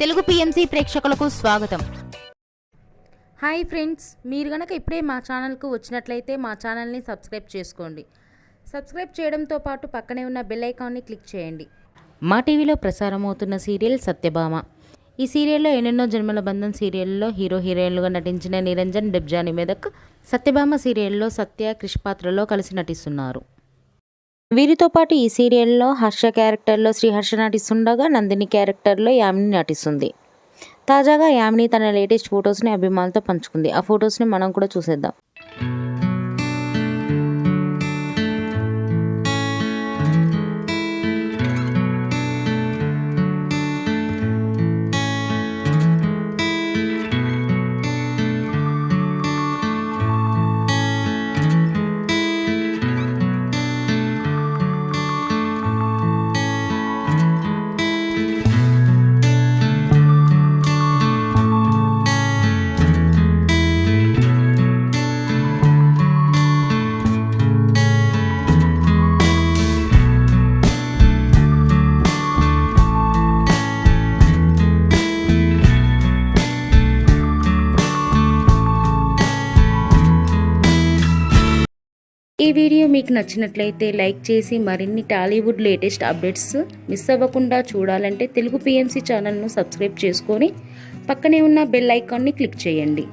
Telugu PMC ప్రేక్షకులకు స్వాగతం. Hi friends, మీరు గనక ఇప్పుడే మా ఛానల్కు వచ్చినట్లయితే మా ఛానల్ని సబ్స్క్రైబ్ చేసుకోండి. సబ్స్క్రైబ్ చేయడంతో పాటు పక్కనే ఉన్న బెల్ ఐకాన్ని క్లిక్ చేయండి. మా టీవీలో ప్రసారమవుతున్న సీరియల్ సత్యభామ. ఈ సీరియల్లో ఎన్నెన్నో జన్మల బంధం సీరియల్లో హీరో హీరోయిన్లుగా నటించిన నిరంజన్, డెబ్జాని మెదక్ సత్యభామ సీరియల్లో సత్య, క్రిష్ పాత్రలో కలిసి నటిస్తున్నారు. వీరితో పాటు ఈ సీరియల్లో హర్ష క్యారెక్టర్లో శ్రీహర్ష నటిస్తుండగా నందిని క్యారెక్టర్లో యామిని నటిస్తుంది. తాజాగా యామిని తన లేటెస్ట్ ఫొటోస్ని అభిమానులతో పంచుకుంది. ఆ ఫొటోస్ని మనం కూడా చూసేద్దాం. ఈ వీడియో మీకు నచ్చినట్లయితే లైక్ చేసి మరిన్ని టాలీవుడ్ లేటెస్ట్ అప్డేట్స్ మిస్ అవ్వకుండా చూడాలంటే తెలుగు పిఎంసి ఛానల్ను సబ్స్క్రైబ్ చేసుకొని పక్కనే ఉన్న బెల్ ఐకాన్ని క్లిక్ చేయండి.